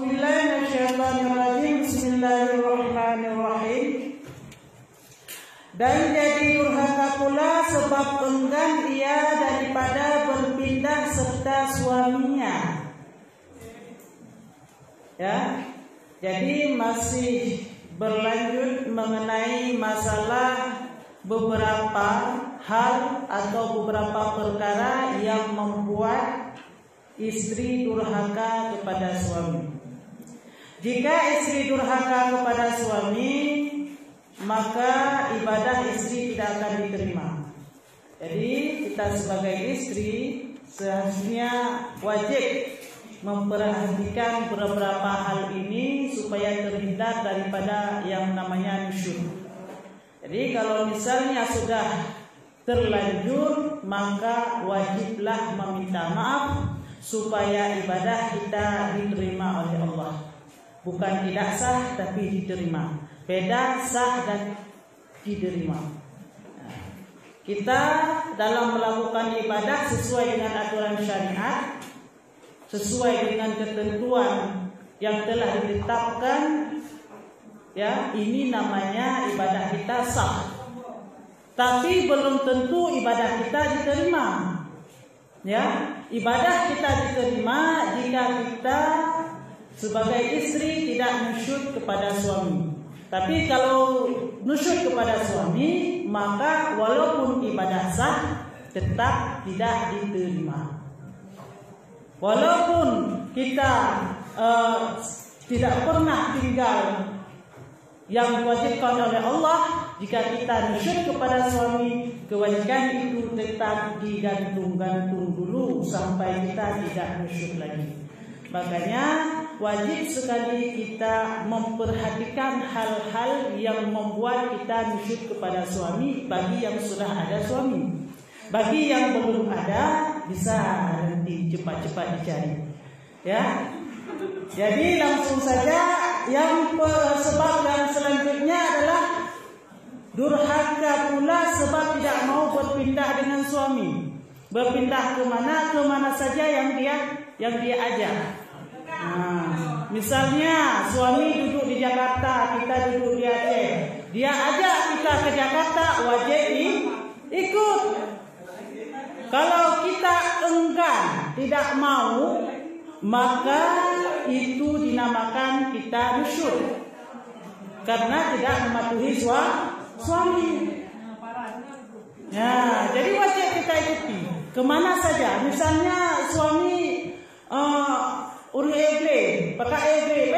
A'udzubillahi Bismillahirrahmanirrahim. Dan jadi durhaka pula sebab enggan ia daripada berpindah serta suaminya. Ya, jadi masih berlanjut mengenai masalah beberapa hal atau beberapa perkara yang membuat istri durhaka kepada suami. Jika istri durhaka kepada suami, maka ibadah istri tidak akan diterima. Jadi kita sebagai istri seharusnya wajib memperhatikan beberapa hal ini supaya terhindar daripada yang namanya nusyuz. Jadi kalau misalnya sudah terlanjur, maka wajiblah meminta maaf supaya ibadah kita diterima oleh Allah. Bukan tidak sah tapi diterima. Beda sah dan diterima. Kita dalam melakukan ibadah sesuai dengan aturan syariat, sesuai dengan ketentuan yang telah ditetapkan, ya, ini namanya ibadah kita sah. Tapi belum tentu ibadah kita diterima. Ya, ibadah kita diterima jika kita sebagai istri tidak nusyuz kepada suami. Tapi kalau nusyuz kepada suami, maka walaupun ibadah sah tetap tidak diterima. Walaupun kita tidak pernah tinggal yang diwajibkan oleh Allah, jika kita nusyuz kepada suami, kewajiban itu tetap digantung-gantung dulu sampai kita tidak nusyuz lagi. Makanya wajib sekali kita memperhatikan hal-hal yang membuat kita nusyuz kepada suami bagi yang sudah ada suami. Bagi yang belum ada, bisa nanti cepat-cepat dicari. Ya. Jadi langsung saja, yang sebab yang selanjutnya adalah durhaka pula sebab tidak mau berpindah dengan suami. Berpindah ke mana saja yang dia ajak. Nah, misalnya suami duduk di Jakarta, kita duduk di Aceh. Dia ajak kita ke Jakarta, wajib ikut. Kalau kita enggan, tidak mau, maka itu dinamakan kita nusyuz, karena tidak mematuhi suami. Ya, jadi wajib kita ikuti kemana saja. Misalnya suami urus egle, pakai egle,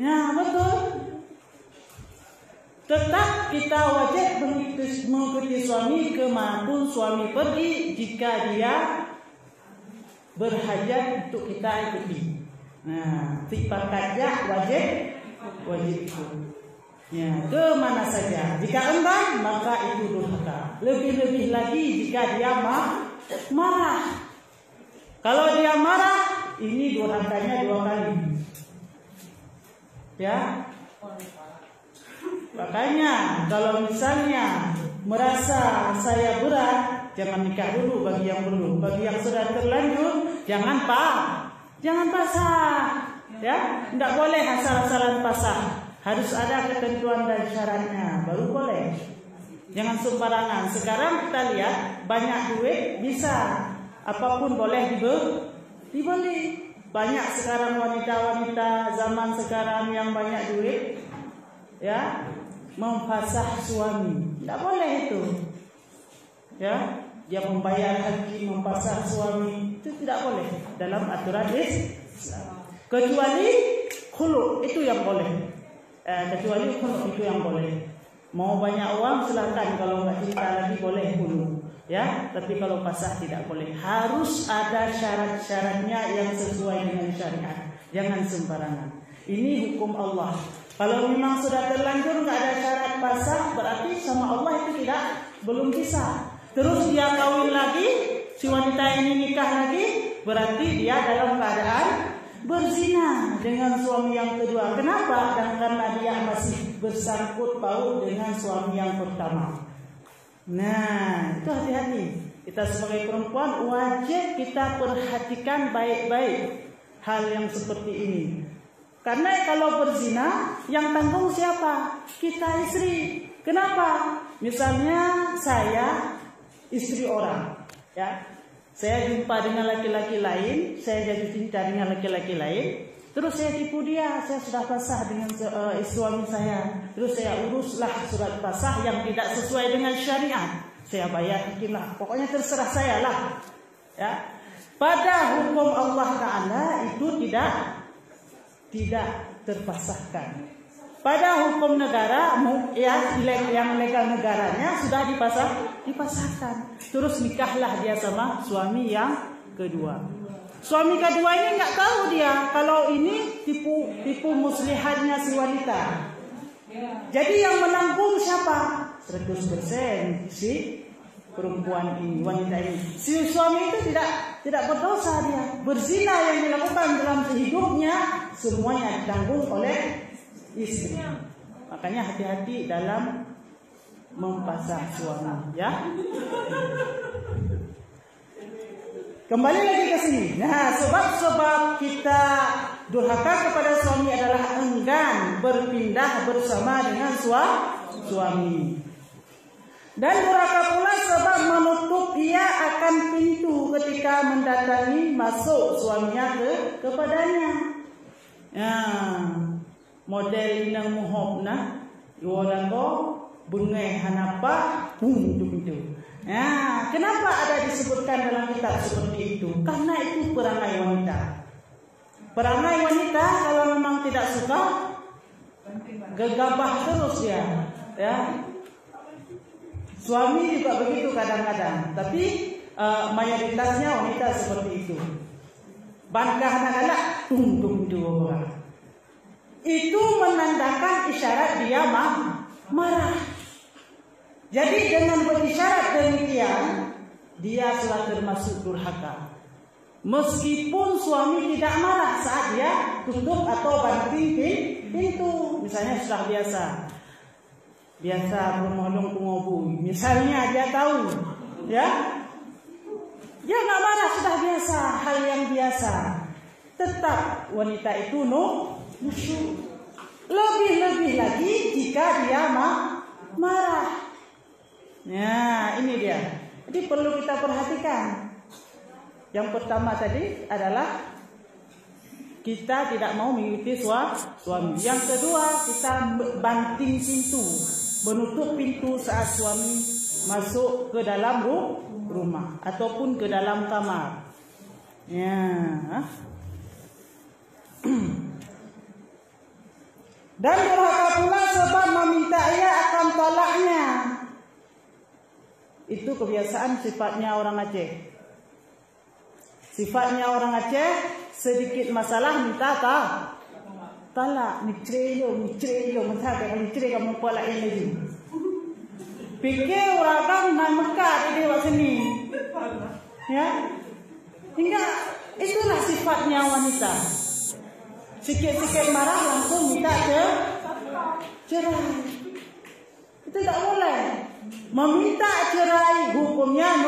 ya betul. Tetap kita wajib mengikuti suami kemanapun suami pergi jika dia berhajat untuk kita ikuti. Nah, sifat hajat wajib ikut. Ya, kemana saja. Jika enggan, maka itu durhaka. Lebih-lebih lagi jika dia marah. Kalau dia marah, ini durhakanya 2 kali. Ya. Makanya kalau misalnya merasa saya berat, jangan nikah dulu bagi yang belum. Bagi yang sudah terlanjur, jangan pasah. Ya, tidak boleh asal-asalan pasah. Harus ada ketentuan dan syaratnya baru boleh. Jangan sembarangan. Sekarang kita lihat banyak duit bisa apapun boleh dibeli. Banyak sekarang wanita-wanita zaman sekarang yang banyak duit, ya, mempasah suami. Tidak boleh itu. Ya, dia membayar haji mempasah suami, itu tidak boleh dalam aturan Islam. Kecuali khulu, itu yang boleh. Kecuali khulu itu yang boleh. Mau banyak uang silakan, kalau nggak cinta lagi boleh khulu. Ya, tapi kalau pasah tidak boleh. Harus ada syarat-syaratnya yang sesuai dengan syariat. Jangan sembarangan. Ini hukum Allah. Kalau memang sudah terlanjur nggak ada syarat pasah, berarti sama Allah itu belum bisa. Terus dia kawin lagi, si wanita ini nikah lagi, berarti dia dalam keadaan berzina dengan suami yang kedua. Kenapa? Karena dia masih bersangkut paut dengan suami yang pertama. Nah, itu hati-hati. Kita sebagai perempuan wajib kita perhatikan baik-baik hal yang seperti ini. Karena kalau berzina yang tanggung siapa? Kita istri. Kenapa? Misalnya saya istri orang, ya. Saya jumpa dengan laki-laki lain, saya jatuh cinta dengan laki-laki lain, terus saya tipu dia, saya sudah pasrah dengan suami saya, terus saya uruslah surat pasrah yang tidak sesuai dengan syariat, saya bayar lah, pokoknya terserah saya lah, ya. Pada hukum Allah Taala itu tidak terpasahkan. Pada hukum negara, ya, yang legal negaranya sudah dipasahkan. Terus nikahlah dia sama suami yang kedua. Suami kedua ini nggak tahu dia kalau ini tipu muslihatnya si wanita. Jadi yang menanggung siapa? 100% si perempuan ini, wanita ini. Si suami itu tidak berdosa dia. Berzina yang dilakukan dalam hidupnya semuanya ditanggung oleh istri. Makanya hati-hati dalam mempasang suami, ya. Kembali lagi ke sini. Nah, sebab-sebab kita durhaka kepada suami adalah enggan berpindah bersama dengan suami. Dan durhaka pula sebab menutup ia akan pintu ketika mendatangi masuk suaminya kepadanya. Ya. Model nang muhop na orang ko bungai hanapa pintu. Ya, kenapa ada disebutkan dalam kitab seperti itu? Karena itu perangai wanita. Perangai wanita kalau memang tidak suka gegabah terus ya. Ya. Suami juga begitu kadang-kadang, tapi mayoritasnya wanita seperti itu. Bangkah anak-anak tung orang. Itu menandakan isyarat dia marah. Jadi dengan berisyarat demikian, dia telah termasuk durhaka. Meskipun suami tidak marah saat dia tutup atau banting pintu, misalnya sudah biasa bermodong pengobu, misalnya dia tahu, ya, dia nggak marah, sudah biasa, hal yang biasa. Tetap wanita itu nusyuk. Lebih-lebih lagi jika dia marah. Nah, ini dia. Jadi perlu kita perhatikan. Yang pertama tadi adalah kita tidak mau mengikuti suami. Yang kedua, kita banting pintu, menutup pintu saat suami masuk ke dalam rumah ataupun ke dalam kamar. Ya. Dan durhaka pula sebab meminta ia akan talaknya. Itu kebiasaan sifatnya orang Aceh. Sifatnya orang Aceh, sedikit masalah minta talak. Micreyo, minta kalau micre kamu pola ini. Pikir orang nak Mekah di dewa sini. Ya. Hingga itulah sifatnya wanita. Sikit-sikit marah langsung minta cerai. Itu tak boleh. Meminta cerai hukumnya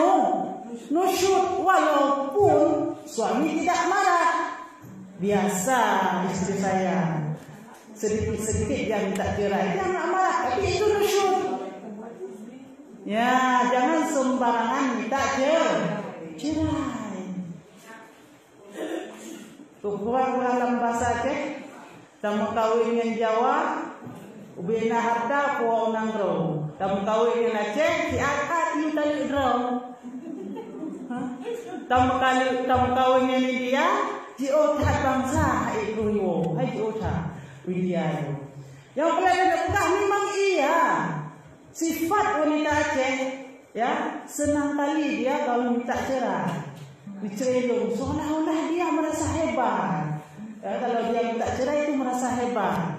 nusyuk walaupun suami tidak marah. Biasa istri saya sedikit-sedikit dia minta cerai, dia nggak marah, tapi itu nusyuk. Ya, jangan sembarangan minta cerai. Kurang dalam bahasa Aceh, tamu kawin yang Jawa, ubina harta puau nanggro. Tamu kawin yang Aceh, si akad ni tali dro. Tamu kawin yang India, si otak bangsa hai ruyo, hai otak India. Yang kelihatan bukan memang iya. Sifat wanita Aceh, ya, senang kali dia kalau minta cerai. Dicerelong, seolah-olah dia merasa hebat. Ya, kalau dia minta cerai itu merasa hebat.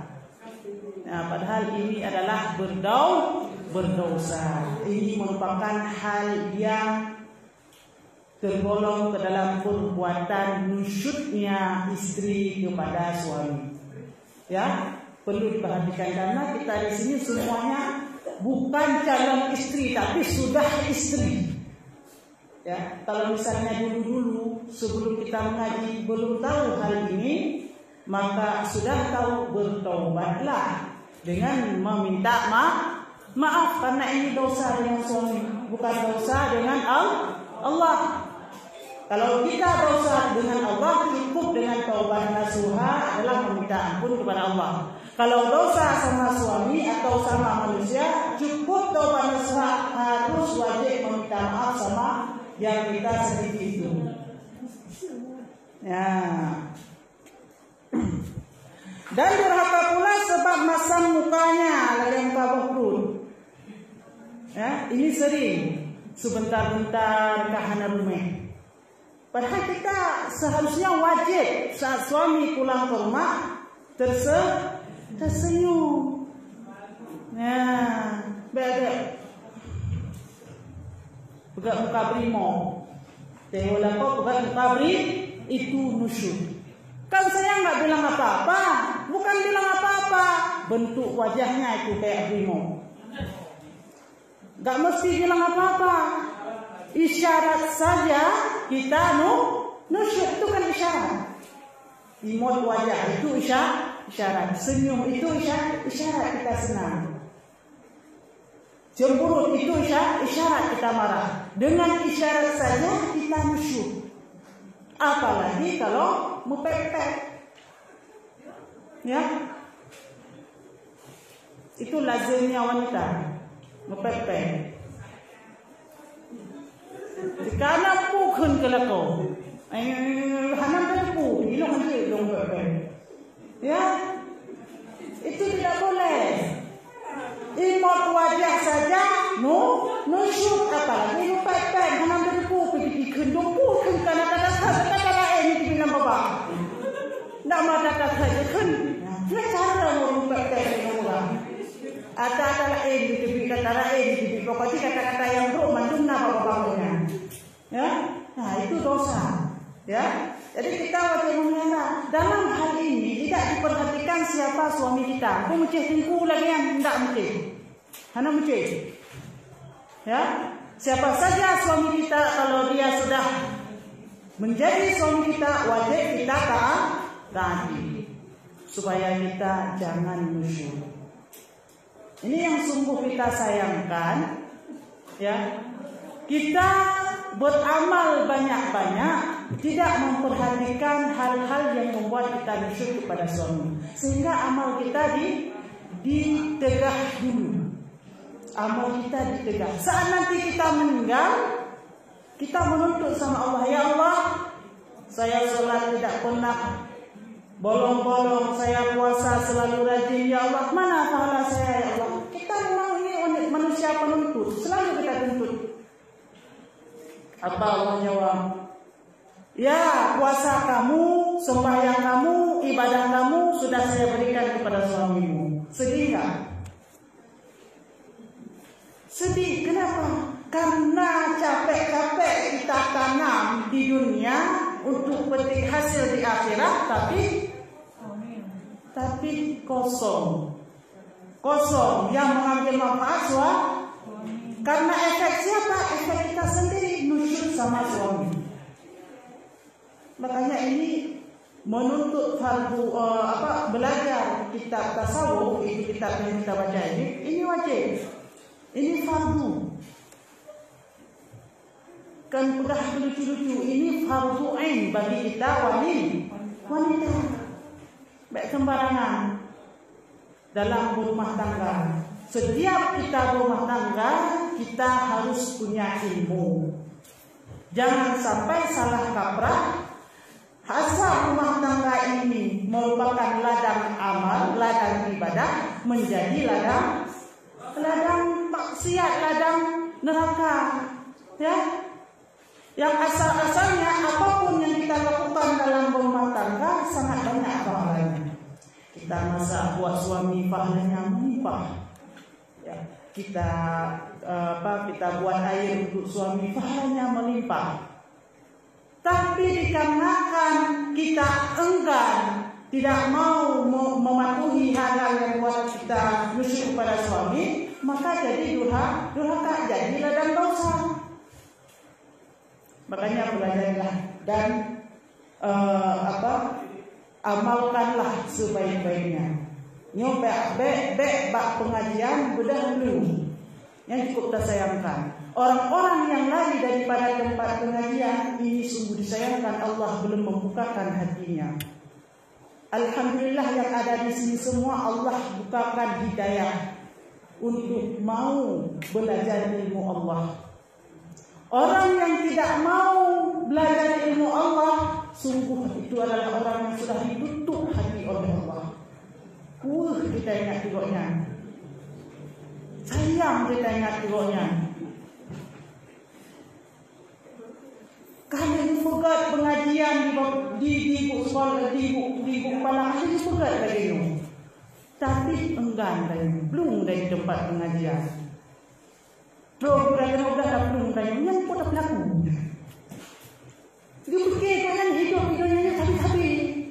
Nah, padahal ini adalah berdosa. Ini merupakan hal yang tergolong ke dalam perbuatan nusyuknya istri kepada suami. Ya, perlu diperhatikan karena kita di sini semuanya bukan calon istri tapi sudah istri. Ya, kalau misalnya dulu-dulu sebelum kita mengaji belum tahu hal hari ini, maka sudah tahu bertaubatlah dengan meminta maaf karena ini dosa dengan suami, bukan dosa dengan Allah. Kalau kita dosa dengan Allah, cukup dengan taubat nasuha adalah meminta ampun kepada Allah. Kalau dosa sama suami atau sama manusia, cukup taubat nasuha, harus wajib meminta maaf sama yang kita sedikit itu. Ya. Dan durhaka pula sebab masam mukanya lagi muka berkerut. Ya, ini sering sebentar-bentar kahana rumah. Padahal kita seharusnya wajib saat suami pulang ke rumah tersenyum. Ya, beda. Pegang muka brimo. Teolah kok pegang muka bri itu nusyuk. Kan saya nggak bilang apa-apa, bukan bilang apa-apa. Bentuk wajahnya itu kayak brimo. Nggak mesti bilang apa-apa. Isyarat saja kita nusyuk itu kan isyarat. Imot wajah itu isyarat. Senyum itu isyarat kita senang. Cemburut itu isyarat kita marah. Dengan isyarat saja kita nusyuk. Apalagi kalau mepepet. Ya. Itu lazimnya wanita. Mepepet. Karena pukul ke lako, hanam kan pukul, ilong ya, itu tidak boleh. Imot wajah saja, nusyuk apalagi pepet, hanam kan pukul, pukul karena kata ini dibilang bapak, tidak mau kata kan, cara mau pepet orang. Ada ini kata ini pokoknya kata-kata yang buruk mandumna bapak-bapaknya. Ya, nah itu dosa. Ya, jadi kita wajib mengenal dalam hal ini tidak diperhatikan siapa suami kita. Aku mesti tingku lagi yang tidak mesti. Hana mesti. Ya, siapa saja suami kita kalau dia sudah menjadi suami kita wajib kita taati supaya kita jangan nusyuk. Ini yang sungguh kita sayangkan, ya. Kita beramal banyak-banyak, tidak memperhatikan hal-hal yang membuat kita nusyuk kepada suami, sehingga amal kita ditegak dulu. Amal kita ditegak. Saat nanti kita meninggal, kita menuntut sama Allah, ya Allah, saya sholat tidak pernah bolong-bolong, saya puasa selalu rajin, ya Allah, mana pahala saya, ya Allah. Kita memang ini manusia penuntut, selalu kita tuntut. Apa Allah jawab? Ya, puasa kamu, sembahyang kamu, ibadah kamu sudah saya berikan kepada suamimu. Sedih nggak? Sedih, kenapa? Karena capek-capek kita tanam di dunia untuk petik hasil di akhirat, tapi kosong yang mengambil manfaat karena efek siapa? Efek kita sendiri nusyuk sama suami. Makanya ini menuntut fardu belajar kitab tasawuf, itu kitab yang kita baca ini wajib, ini fardu. Kan udah lucu-lucu, ini fardu ain bagi kita wanita. Baik sembarangan dalam rumah tangga. Setiap kita rumah tangga, kita harus punya ilmu. Jangan sampai salah kaprah. Asal rumah tangga ini merupakan ladang amal, ladang ibadah, menjadi ladang maksiat, ladang neraka. Ya. Yang asal-asalnya apapun yang kita lakukan dalam rumah tangga sangat banyak pahalanya. Kita masak buat suami, pahalanya melimpah. Ya, kita buat air untuk suami, pahalanya melimpah. Tapi dikarenakan kita enggan, tidak mau mematuhi hal-hal yang buat kita nusyuk kepada suami, maka jadi durhaka, jadi ladang dosa. Makanya belajarlah dan amalkanlah sebaik-baiknya. Nyobek bek bak pengajian berdahulu. Yang cukup kita sayangkan, orang-orang yang lari daripada tempat pengajian ini sungguh disayangkan. Allah belum membukakan hatinya. Alhamdulillah yang ada di sini semua Allah bukakan hidayah untuk mau belajar ilmu Allah. Orang yang tidak mau belajar ilmu Allah, sungguh itu adalah orang yang sudah ditutup hati oleh Allah. Kita ingat tengoknya. Sayang kita ingat tengoknya. Kalau pegat pengajian di sekolah, di kepala ini pegat lagi tu. Tapi enggan lagi, belum dari tempat pengajian. Program udah belum dari yang pun dah berlaku. Dia fikir kan hidupnya habis-habis.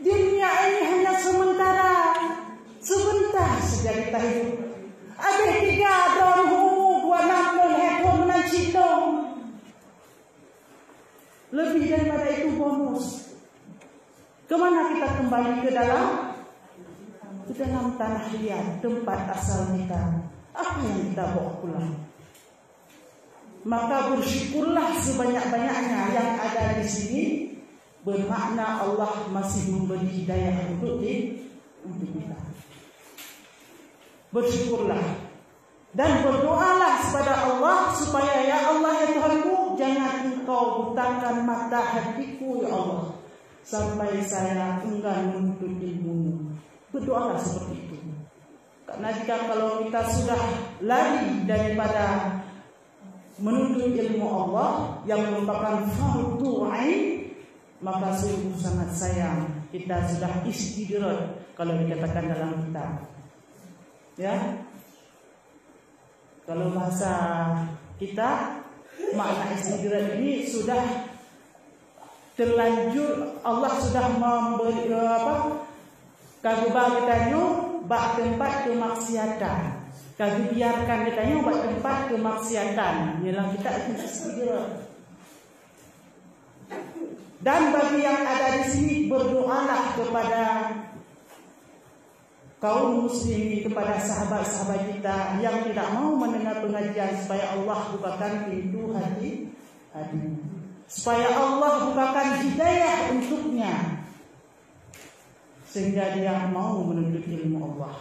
Dunia ini hanya sementara, sebentar saja kita hidup. Ada 3 tahun umur, 2 hektar menancik dong. Lebih daripada itu bonus. Kemana kita kembali ke dalam tanah liat, tempat asal kita. Apa yang kita bawa pulang? Maka bersyukurlah sebanyak-banyaknya yang ada di sini. Bermakna Allah masih memberi hidayah untuk kita. Bersyukurlah dan berdoalah kepada Allah supaya ya Allah ya Tuhanku, jangan Engkau butakan mata hatiku ya Allah sampai saya enggan menuntut ilmu. Berdoalah seperti itu. Karena kalau kita sudah lari daripada menuntut ilmu Allah yang merupakan fardu ain, maka sungguh sangat sayang kita sudah istidrat kalau dikatakan dalam kitab. Ya, kalau bahasa kita makna istidrat ini sudah terlanjur. Allah sudah memberi kagubah kita bak tempat kemaksiatan. Kagub biarkan kita bak tempat kemaksiatan. Ialah kita istidrat. Dan bagi yang ada di sini, berdoalah kepada kaum muslimin, kepada sahabat-sahabat kita yang tidak mau mendengar pengajian, supaya Allah bukakan pintu hati, supaya Allah bukakan hidayah untuknya, sehingga dia mau menuntut ilmu Allah.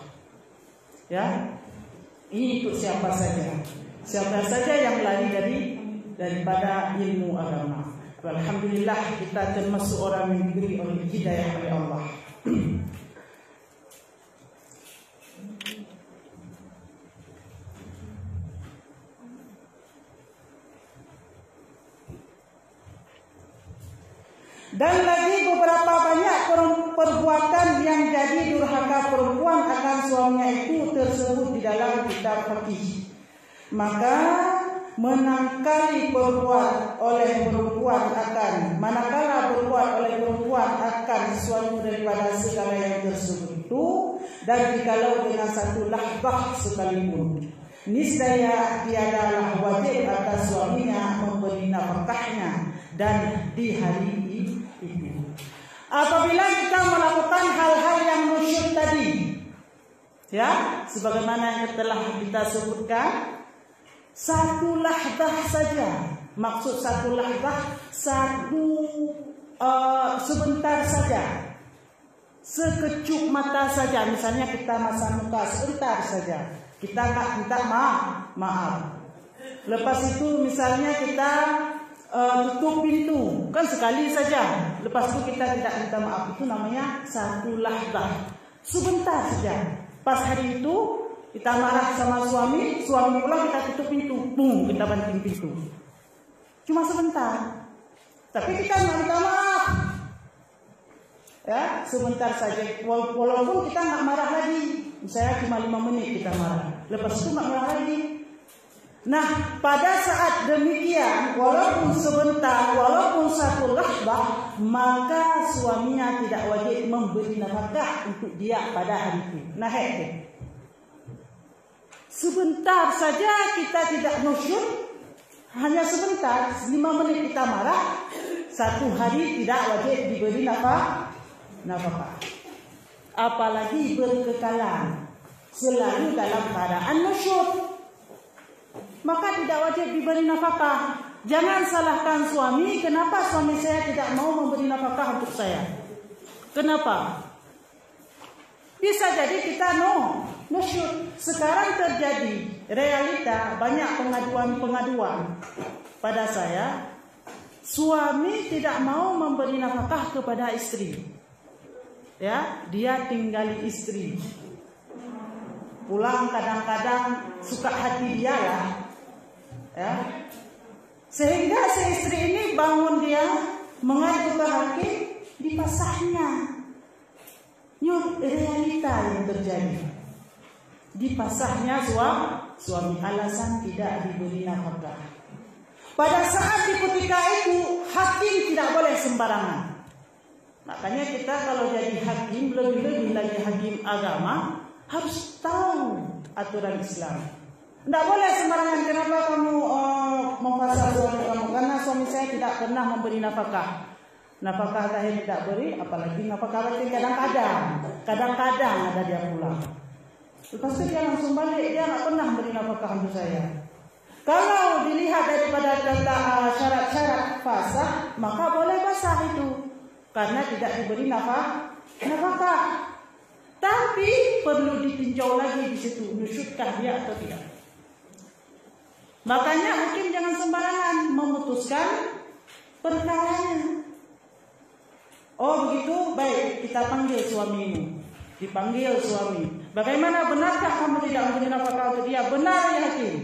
Ya, ini untuk siapa saja yang lari daripada ilmu agama. Alhamdulillah kita termasuk orang yang diberi oleh hidayah oleh Allah. Dan lagi beberapa banyak perbuatan yang jadi durhaka perempuan akan suaminya itu tersebut di dalam kitab fikih. Maka manakala berbuat oleh perempuan akan suami daripada segala yang tersebut itu, dan jikalau dengan satu lahbah sekalipun, niscaya tiadalah wajib atas suaminya memberi nafkahnya dan di hari itu. Apabila kita melakukan hal-hal yang nusyuk tadi, ya, sebagaimana yang telah kita sebutkan, satu lahzah saja. Maksud satu lahzah, sebentar saja, sekecup mata saja. Misalnya kita masang muka sebentar saja, kita tak minta maaf. Lepas itu misalnya kita tutup pintu, kan sekali saja. Lepas itu kita tidak minta maaf, itu namanya satu lahzah, sebentar saja. Pas hari itu kita marah sama suami pulang, kita tutup pintu, boom, kita banting pintu. Cuma sebentar, tapi kita minta maaf. Ya, sebentar saja. Walaupun kita nggak marah lagi, misalnya cuma 5 menit kita marah, lepas itu nggak marah lagi. Nah, pada saat demikian, walaupun sebentar, walaupun satu lahzah, maka suaminya tidak wajib memberi nafkah untuk dia pada hari itu. Nah, sebentar saja kita tidak nusyuk, hanya sebentar, 5 menit kita marah, 1 hari tidak wajib diberi nafkah. Apalagi berkekalan, selalu dalam keadaan nusyud, maka tidak wajib diberi nafkah. Jangan salahkan suami, kenapa suami saya tidak mau memberi nafkah untuk saya? Kenapa? Bisa jadi kita nusyud. Sekarang terjadi realita banyak pengaduan pada saya. Suami tidak mau memberi nafkah kepada istri. Ya, dia tinggali istri. Pulang kadang-kadang suka hati dia lah. Ya. Sehingga si istri ini bangun dia mengadu ke hakim, dipasahnya. Yuk, realita yang terjadi. Dipasahnya suami alasan tidak diberi nafkah. Pada saat di ketika itu hakim tidak boleh sembarangan. Makanya kita kalau jadi hakim, lebih-lebih lagi hakim agama, harus tahu aturan Islam. Tidak boleh sembarangan. Kenapa kamu memfasah suami kamu? Karena suami saya tidak pernah memberi nafkah. Nafkah lahir tidak beri, apalagi nafkah batin kadang-kadang ada dia pulang. Lepas itu dia langsung balik, dia nggak pernah memberi nafkah untuk saya. Kalau dilihat daripada syarat-syarat fasah, maka boleh basah itu, karena tidak diberi nafkah. Tapi perlu ditinjau lagi di situ, nusyudkah dia atau tidak. Makanya mungkin jangan sembarangan memutuskan perkaranya. Oh begitu, baik, kita panggil suamimu. Dipanggil suami. Bagaimana, benarkah kamu tidak memberi nafkah untuk dia? Benar ya hakim.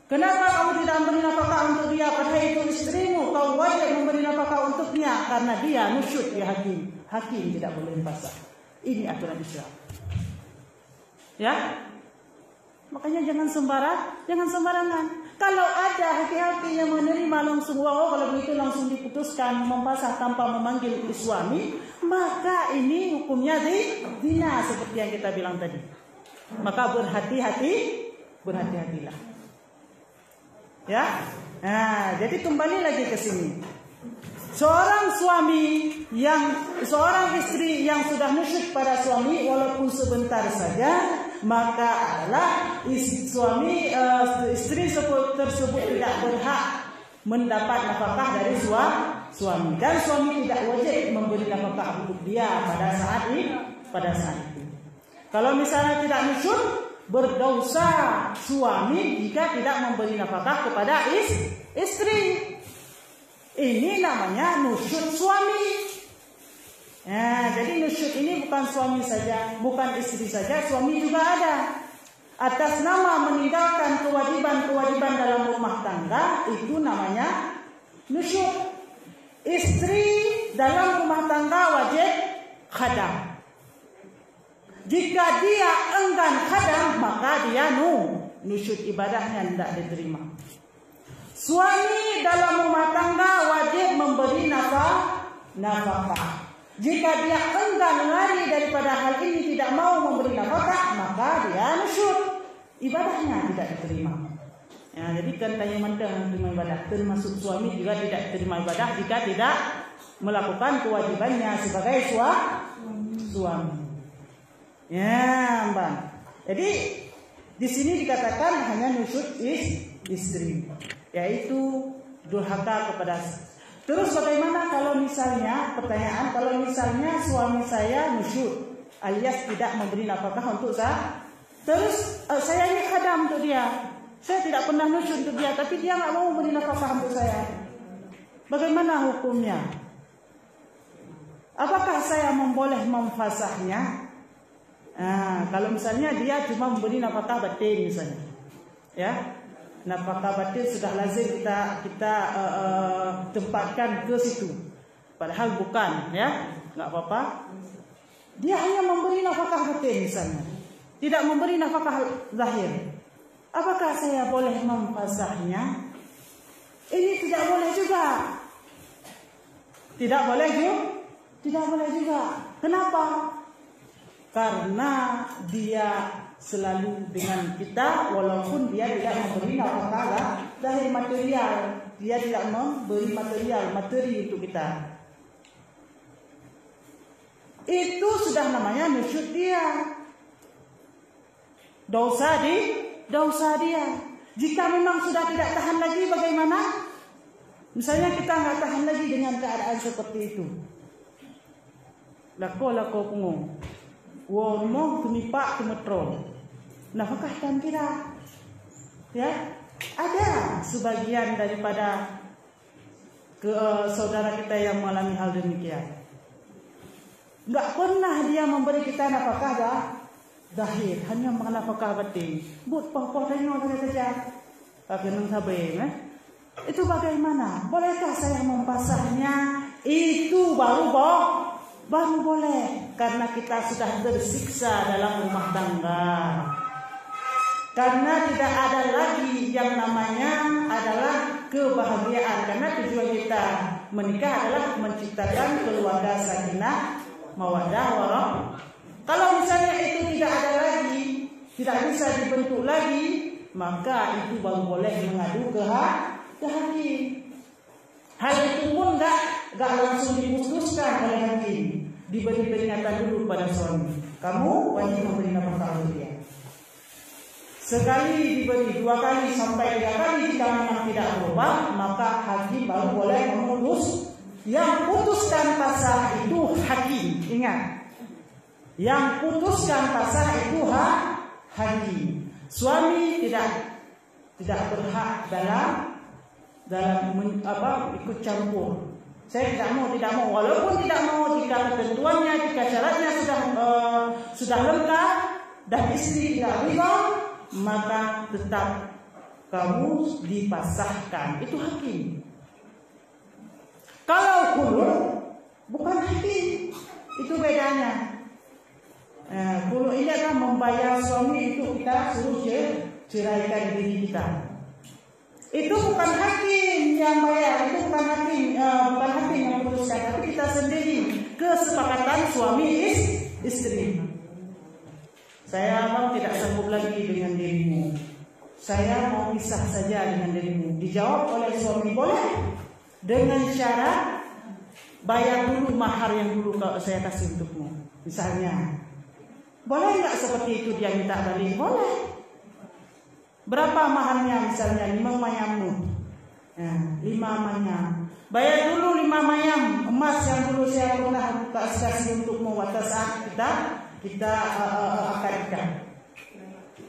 Kenapa kamu tidak memberi nafkah untuk dia? Padahal itu istrimu, kau wajib memberi nafkah untuknya. Karena dia nusyud ya hakim. Hakim tidak boleh pasah. Ini aturan Islam. Ya, makanya jangan sembarangan. Kalau ada hati-hati yang menerima langsung, kalau begitu langsung diputuskan mempasah tanpa memanggil suami, maka ini hukumnya zina seperti yang kita bilang tadi. Maka berhati-hatilah. Ya, nah, jadi kembali lagi ke sini. Seorang istri yang sudah nusyud pada suami walaupun sebentar saja, maka adalah istri tersebut tidak berhak mendapat nafkah dari suami, dan suami tidak wajib memberi nafkah untuk dia pada saat itu. Kalau misalnya tidak nusyud, berdosa suami jika tidak memberi nafkah kepada istri. Ini namanya nusyud suami. Nah, jadi nusyud ini bukan suami saja, bukan istri saja, suami juga ada. Atas nama meninggalkan kewajiban-kewajiban dalam rumah tangga, itu namanya nusyud. Istri dalam rumah tangga wajib khadam. Jika dia enggan khadam, maka dia nusyud, ibadahnya tidak diterima. Suami dalam rumah tangga wajib memberi nafkah. Jika dia enggan lari daripada hal ini, tidak mau memberi nafkah, maka dia nusyud, ibadahnya tidak diterima. Ya, jadi kan tanya mentang terima ibadah, termasuk suami juga tidak diterima ibadah jika tidak melakukan kewajibannya sebagai suami. Ya, Mbak. Jadi di sini dikatakan hanya nusyud istri, yaitu durhaka kepada. Terus bagaimana kalau misalnya, pertanyaan, kalau misalnya suami saya nusyud alias tidak memberi nafkah untuk saya, terus saya ini khadam untuk dia, saya tidak pernah nusyud untuk dia, tapi dia nggak mau memberi nafkah untuk saya, bagaimana hukumnya? Apakah saya boleh memfasahnya? Kalau misalnya dia cuma memberi nafkah batin misalnya, ya. Nafkah batin sudah lazim kita tempatkan ke situ, padahal bukan, ya, nggak apa-apa. Dia hanya memberi nafkah batin misalnya, tidak memberi nafkah zahir. Apakah saya boleh memfasahnya? Ini tidak boleh juga. Tidak boleh juga. Kenapa? Karena dia selalu dengan kita walaupun dia tidak memberi nafkah zahir material. dia tidak memberi materi untuk kita. Itu sudah namanya nusyud dia. Dosa dia. Jika memang sudah tidak tahan lagi, bagaimana? Misalnya kita nggak tahan lagi dengan keadaan seperti itu. Lako pungung. Wong tumipak tumetron. Nafkah dan tidak? Ya, ada sebagian daripada saudara kita yang mengalami hal demikian. Nggak pernah dia memberi kita nafkah zahir, hanya nafkah batin. But poh tengok saja. Pakai sabe, itu bagaimana? Bolehkah saya mempasahnya? Itu baru boleh, karena kita sudah tersiksa dalam rumah tangga. Karena tidak ada lagi yang namanya adalah kebahagiaan. Karena tujuan kita menikah adalah menciptakan keluarga sakinah, mawaddah, warahmah. Kalau misalnya itu tidak ada lagi, tidak bisa dibentuk lagi, maka itu baru boleh mengadu ke hakim. Hal itu pun enggak langsung diputuskan oleh hakim. Diberi peringatan dulu pada suami. Kamu wajib memberi nafkah untuk dia. Sekali diberi, 2 kali sampai 3 kali, jika memang tidak berubah, maka hakim baru boleh memutus. Yang putuskan pasal itu hakim. Ingat, yang putuskan pasal itu hakim. Suami tidak berhak dalam ikut campur. Saya tidak mau, walaupun tidak mau jika ketentuannya, jika syaratnya sudah lengkap dan istri tidak ridha, maka tetap kamu dipasahkan. Itu hakim. Kalau khulu bukan hakim, itu bedanya. Khulu ini akan membayar suami itu kita suruh ceraikan diri kita. Itu bukan hakim yang bayar, itu bukan hakim yang memutuskan, tapi kita sendiri, kesepakatan suami istri. Saya tidak sanggup lagi dengan dirimu. Saya mau pisah saja dengan dirimu. Dijawab oleh suami, boleh. Dengan syarat bayar dulu mahar yang dulu saya kasih untukmu. Misalnya, boleh nggak seperti itu dia minta balik? Boleh. Berapa maharnya? Misalnya 5 mayammu. 5 mayam. Bayar dulu 5 mayam emas yang dulu saya pernah kasih untukmu pada saat kita akadkan.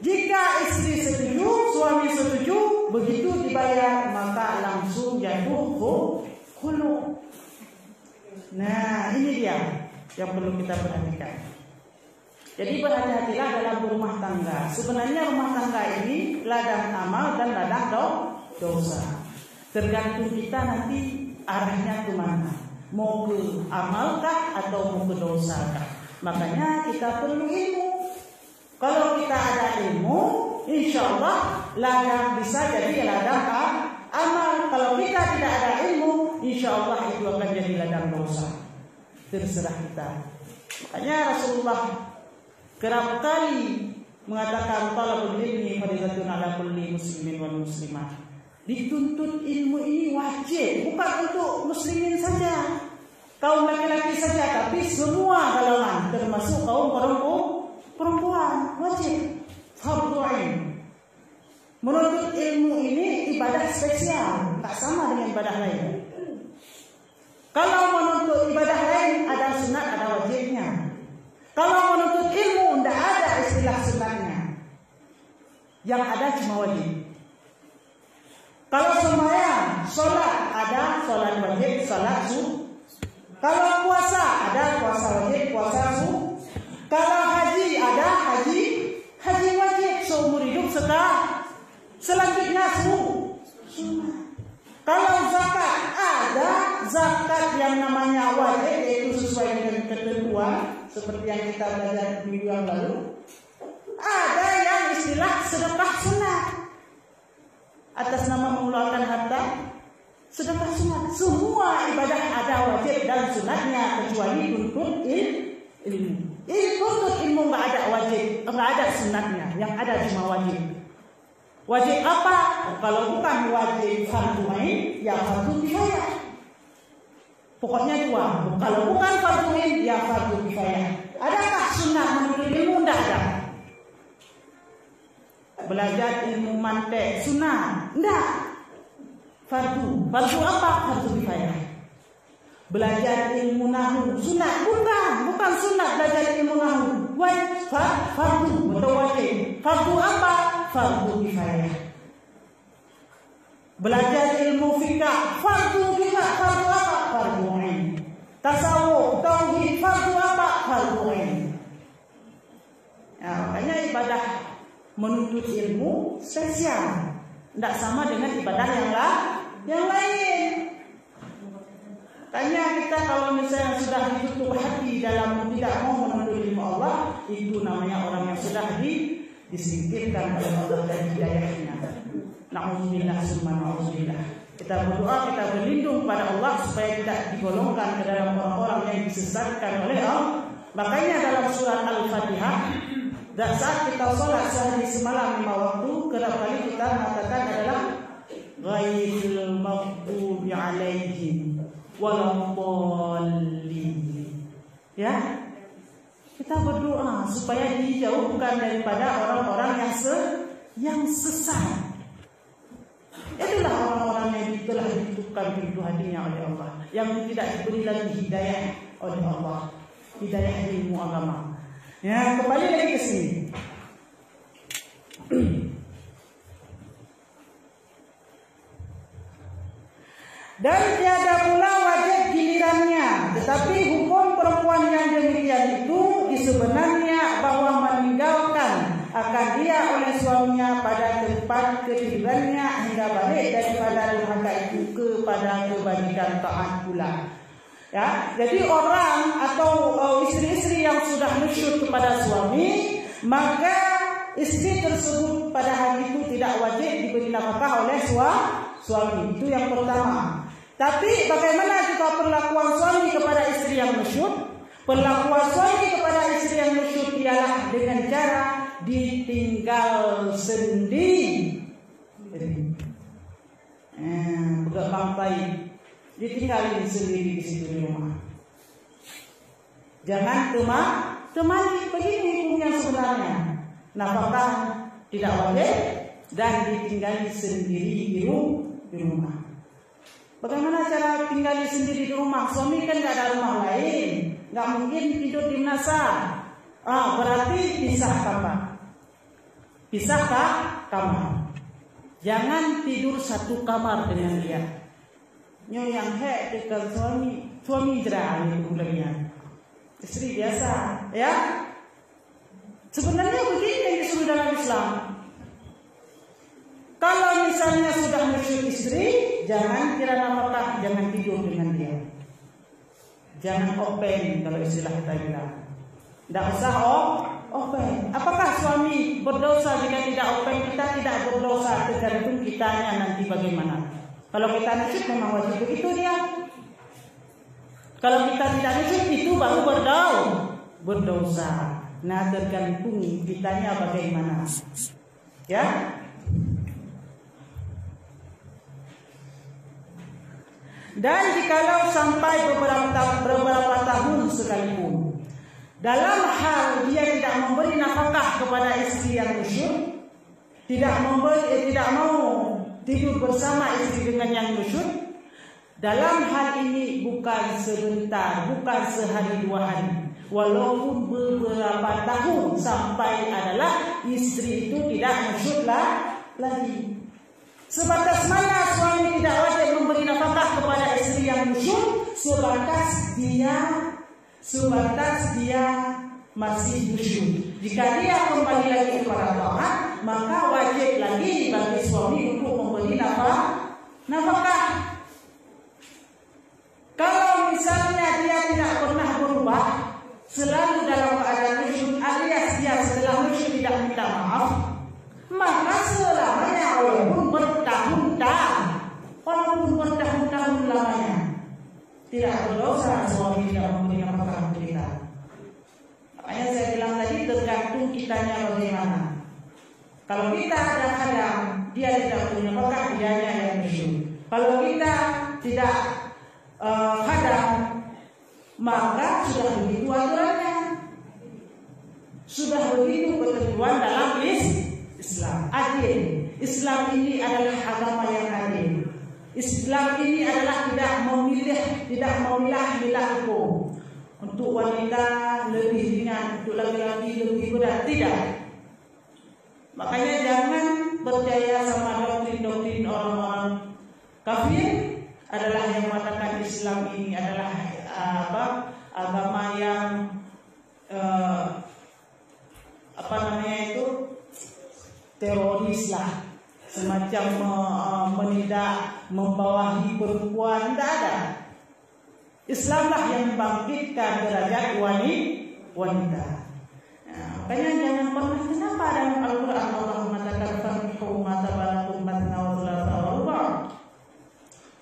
Jika istri setuju, suami setuju, begitu dibayar maka langsung jatuh khulu. Nah, ini dia yang perlu kita perhatikan. Jadi berhati-hatilah dalam berumah tangga. Sebenarnya rumah tangga ini ladang amal dan ladang dosa. Tergantung kita nanti arahnya kemana. Mau ke amalkah atau mau ke dosakah? Makanya kita perlu ilmu. Kalau kita ada ilmu, insya Allah ladang bisa jadi ladang amal. Kalau kita tidak ada ilmu, insya Allah itu akan jadi ladang dosa. Terserah kita. Makanya Rasulullah kerap kali mengatakan talabul ilmi fardhatun ala kulli muslimin wal muslimah. Dituntut ilmu ini wajib, bukan untuk muslimin saja, kaum laki-laki saja, tapi semua kalangan, termasuk kaum perempuan, wajib. Fardhu ain. Menuntut ilmu ini ibadah spesial, tak sama dengan ibadah lain. Kalau menuntut ibadah lain ada sunat, ada wajibnya. Kalau menuntut ilmu tidak ada istilah sunatnya. Yang ada cuma wajib. Kalau sembahyang, sholat ada sholat wajib, sholat sunat. Kalau puasa ada puasa wajib, puasa sunat. Kalau haji ada haji wajib seumur hidup selanjutnya sunat. Kalau zakat ada zakat yang namanya wajib, yaitu sesuai dengan ketentuan seperti yang kita belajar minggu yang lalu. Ada yang istilah sedekah sunat, atas nama mengeluarkan harta, sedekah sunat. Semua ibadah ada wajib dan sunatnya kecuali tuntut ilmu. Tuntut ilmu nggak ada wajib, nggak ada sunatnya, yang ada cuma wajib. Wajib apa? Kalau bukan wajib fardu ain, ya fardu kifayah. Pokoknya dua. Kalau bukan fardu ain, ya fardu kifayah. Adakah sunnah menuntut ilmu? Tidak ada. Belajar ilmu mantek sunnah? Tidak. Fardu. Fardu apa? Fardu kifayah. Belajar ilmu nahwu sunnah? Bukan sunnah belajar ilmu nahwu. Wajib fardu atau wajib. Fardu apa? Fardu kifayah. Belajar ilmu fikih fardu kifayah. Fardu apa? Fardu ain. Tasawuf, tauhid fardu apa? Fardu ain. Ya, makanya ibadah menuntut ilmu spesial. Tidak sama dengan ibadah yang lain. Makanya kita kalau misalnya sudah ditutup hati dalam tidak mau menuntut ilmu Allah, itu namanya orang yang sudah disingkirkan oleh Allah dari hidayahnya. Na'udzubillah summa na'udzubillah. Kita berdoa, kita berlindung pada Allah supaya tidak digolongkan ke dalam orang-orang yang disesatkan oleh Allah. Makanya dalam surat Al-Fatihah, dan saat kita sholat sehari semalam 5 waktu, kerap kali kita mengatakan adalah ghairil maghdubi alaihim waladdallin. Ya, kita berdoa supaya dijauhkan daripada orang-orang yang sesat. Itulah orang-orang yang telah ditutupkan pintu hatinya oleh Allah, yang tidak diberi lagi hidayah oleh Allah, hidayah ilmu agama. Ya, kembali lagi ke sini. Dan tiada pula wajib gilirannya, tetapi hukum perempuan yang demikian itu sebenarnya bahwa meninggalkan akan dia oleh suaminya pada tempat ketidurannya hingga balik daripada durhaka itu kepada kebajikan taat pula. Ya, jadi orang atau istri-istri yang sudah nusyuk kepada suami, maka istri tersebut pada hari itu tidak wajib diberi nafkah oleh suami. Itu yang pertama. Tapi bagaimana juga perlakuan suami kepada istri yang nusyuk? Perlakuan suami kepada istri yang nusyuk ialah dengan cara ditinggal sendiri. Pegang pantai, ditinggalin sendiri di situ di rumah. Jangan temani, begini hukum yang sebenarnya. Nafkah tidak wajib dan ditinggali sendiri di rumah. Bagaimana cara tinggali sendiri di rumah? Suami kan tidak ada rumah lain, nggak mungkin tidur di menasa. Berarti pisah kamar. Jangan tidur satu kamar dengan dia. Yang dekat suami jerah itu istri biasa, ya. Sebenarnya begini yang disuruh dalam Islam. Kalau misalnya sudah nusyuk istri, jangan kira nafkah, jangan tidur dengan dia. Jangan open kalau istilah kita bilang. Tidak usah open. Apakah suami berdosa jika tidak open? Kita tidak berdosa, tergantung kitanya nanti bagaimana. Kalau kita nusyuk memang wajib begitu dia. Kalau kita tidak nusyuk itu baru berdosa. Nah, tergantung kitanya bagaimana. Ya. Dan jikalau sampai beberapa tahun sekalipun, dalam hal dia tidak memberi nafkah kepada istri yang nusyuk, tidak mau tidur bersama istri dengan yang nusyuk, dalam hal ini bukan sebentar, bukan sehari 2 hari, walaupun beberapa tahun sampai adalah istri itu tidak nusyuk lagi. Sebatas mana suami tidak wajib memberi nafkah kepada istri yang nusyuk? Sebatas dia masih nusyuk. Jika dia kembali lagi kepada taat, maka wajib lagi bagi suami untuk memberi nafkah. Kalau misalnya dia tidak pernah berubah, selalu dalam keadaan nusyuk, alias dia setelah nusyuk tidak minta maaf, maka selamanya walaupun bertahun-tahun lamanya tidak berdosa suami tidak memberi nafkah untuk kita. Makanya saya bilang tadi tergantung kitanya bagaimana. Kalau kita kadang-kadang maka sudah begitu aturannya, sudah begitu ketentuan dalam Islam. Adil. Islam ini adalah agama yang adil. Islam ini adalah tidak memilah hukum. Untuk wanita lebih ringan, untuk laki-laki lebih berat, tidak. Makanya jangan percaya sama doktrin-doktrin orang-orang kafir adalah yang mengatakan Islam ini adalah agama yang teroris lah, semacam menidak, membawahi perempuan. Tidak ada. Islamlah yang membangkitkan derajat wanita. Makanya jangan pernah, kenapa dalam Al-Quran Allah mengatakan fankihu ma tabalakum matna wa thulatha wa ruba'?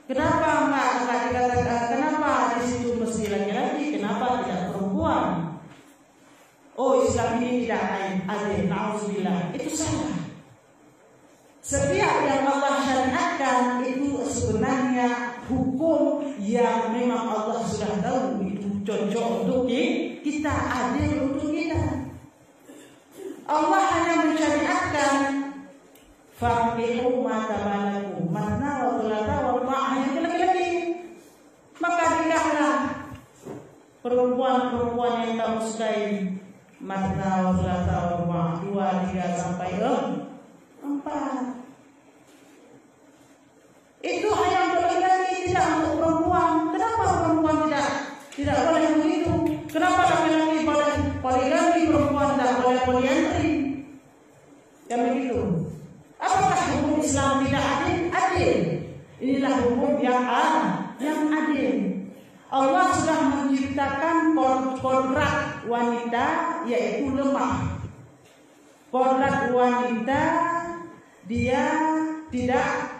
Kenapa enggak dikatakan, kenapa di situ mesti laki-laki, kenapa tidak perempuan? Oh, Islam ini tidak adil, na'udzubillah. Itu salah. Setiap yang Allah syariatkan itu sebenarnya hukum yang memang Allah sudah tahu itu cocok untuk kita, adil untuk kita. Allah hanya mensyariatkan fankihu ma tabalakum matna wa thulatha wa ruba', hanya laki-laki. Maka nikahlah perempuan-perempuan yang kamu sukai, matna wa thulatha wa ruba', 2, 3 sampai 4. Itu hanya untuk laki-laki, tidak untuk perempuan. Kenapa perempuan tidak boleh begitu? Kenapa laki-laki boleh poligami, perempuan tidak boleh poliandri? Dan begitu. Apakah hukum Islam tidak adil? Adil. Inilah hukum yang adil. Allah sudah menciptakan kodrat wanita, yaitu lemah. Kodrat wanita, dia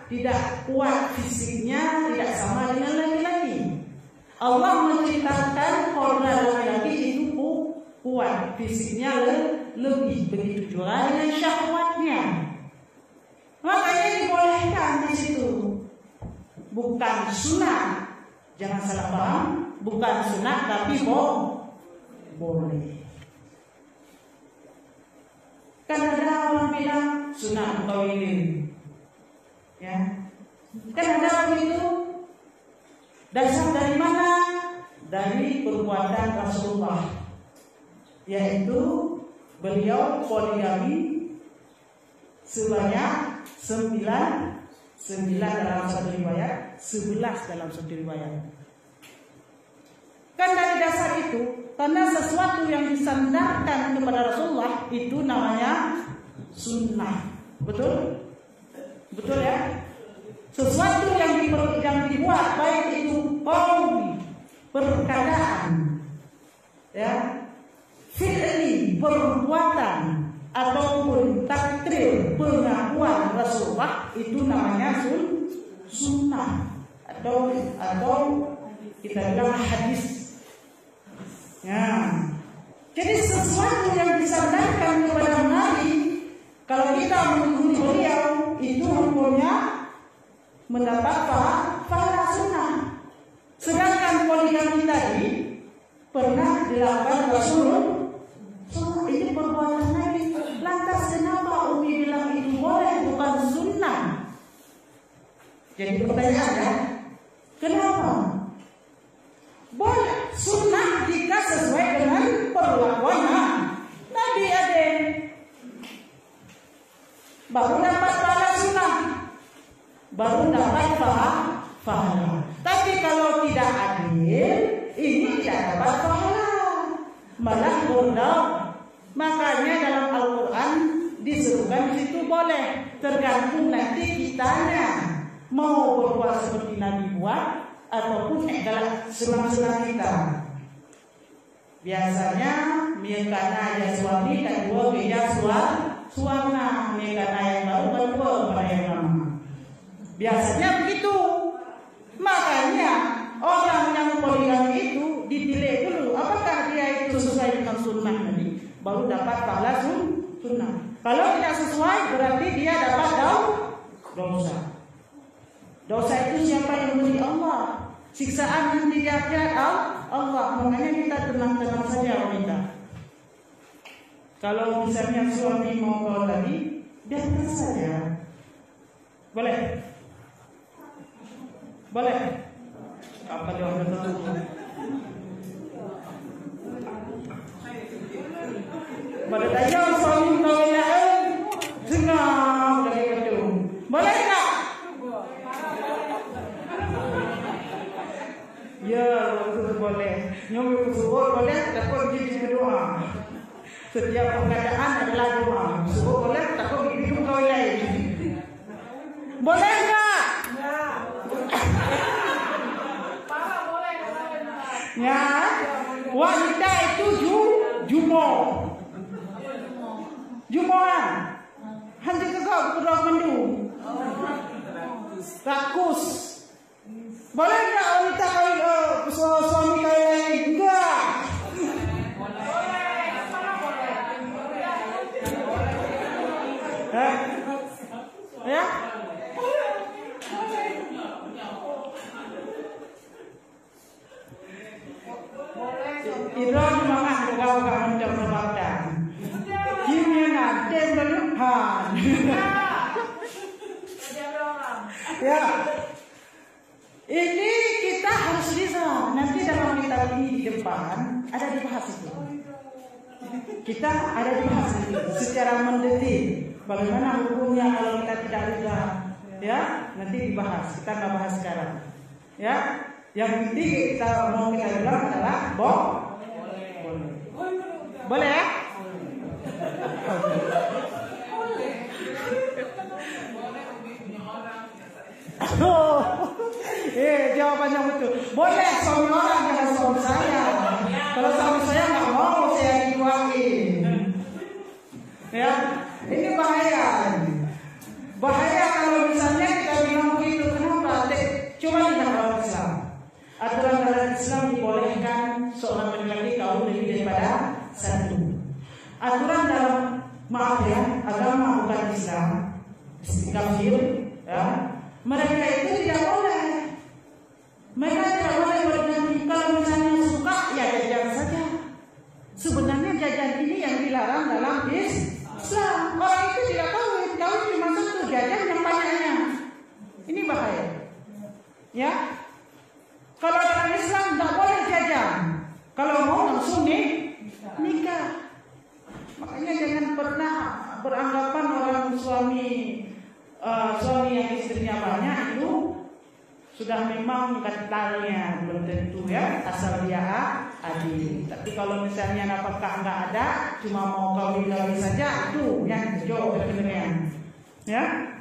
tidak kuat fisiknya, tidak sama dengan laki-laki. Allah menciptakan kodrat laki-laki itu kuat fisiknya, lebih, begitu juga dengan syahwatnya. Makanya dibolehkan di situ. Bukan sunat, jangan salah paham, bukan sunat tapi boleh. Kan ada orang bilang sunat kawin, ya. Kan ada begitu. Dasar dari mana? Dari perbuatan Rasulullah, yaitu beliau poligami sebanyak 9 dalam satu riwayat, 11 dalam satu riwayat. Kan dari dasar itu, karena sesuatu yang disandarkan kepada Rasulullah itu namanya sunnah. Betul? Betul ya? Sesuatu yang dibuat, baik itu qauli, perkataan, ya, fi'li, perbuatan, ataupun takrir, pengakuan Rasulullah, itu namanya sunnah atau kita bilang hadis. Ya. Jadi sesuatu yang disandarkan kepada Nabi, kalau kita mengikuti beliau, itu hukumnya mendapat pahala sunnah. Sedangkan poligami tadi pernah dilakukan Rasulullah. Ini perbuatan Nabi. Lantas kenapa Umi bilang itu boleh, bukan sunnah? Jadi pertanyaannya, kenapa? Boleh sunnah jika sesuai dengan perlakuan Nabi ada. Baru dapat pahala sunnah, baru dapat pahala. Tapi kalau tidak adil, ini tidak dapat pahala, malah berdaulat. Makanya dalam Al-Quran disebutkan di situ boleh, tergantung nanti kitanya mau berbuat seperti Nabi buat ataupun adalah senang-senang kita. Biasanya karena ada suami dan dua beda suara, karena yang baru kedua pada yang lama. Biasanya begitu. Makanya orang yang poligami itu ditilai dulu, apakah dia itu sesuai dengan sunnah Nabi, baru dapat pahala sunnah. Kalau tidak sesuai, berarti dia dapat dosa. Dosa itu siapa yang memberi? Allah. Siksaan nanti di akhirat Allah. Makanya kita tenang-tenang saja wanita. Kalau misalnya suami mau kau lagi, biarkan saja. Boleh? Boleh? Apa dia orang tertentu? Pada tanya suami kau yang senang dari itu. Boleh tak? Ya, betul boleh. Nyoba subuh boleh, takut gigi kedua. Setiap pengadaan adalah doa. Subuh boleh, takut gigi kau lain. Boleh tak? Ya, wanita itu jumoan. Hanya kau kurang mendu. Rakus. Boleh tak wanita suami kau lain? Enggak. Ya? Iran makan kau macam perbuatan. Gimana? Dem berlebihan. Ya. Ini kita harus bisa. Nanti dalam kitab ini di depan ada dibahas itu. Kita ada dibahas itu secara mendetil. Bagaimana hukumnya kalau kita tidak bisa? Ya, nanti dibahas. Kita nggak bahas sekarang. Ya. Yang penting kita mau kita bilang adalah boleh ya? Jawabannya betul. Boleh suami orang dengan suami saya. Kalau suami saya nggak mau saya dibuangin. Ya, ini bahaya. Bahaya kalau misalnya kita bilang begitu. Kenapa? Coba lihat dalam Islam. Aturan dalam Islam dibolehkan seorang laki-laki kawin lebih daripada satu. Aturan dalam agama bukan Islam, kafir, ya. Mereka itu tidak boleh. Mereka tidak boleh berganti. Kalau misalnya suka, ya jajan saja. Sebenarnya jajan ini yang dilarang dalam Islam. Orang itu tidak kawin cuma satu, jajan yang banyaknya. Ini bahaya. Ya. Kalau dalam Islam tidak boleh jajan. Kalau mau langsung nikah. Makanya jangan pernah beranggapan orang suami yang istrinya banyak itu sudah memang kentalnya, belum tentu ya, asal dia adil. Tapi kalau misalnya nafkah nggak ada, cuma mau kawin saja, itu yang jauh kebenaran. Ya.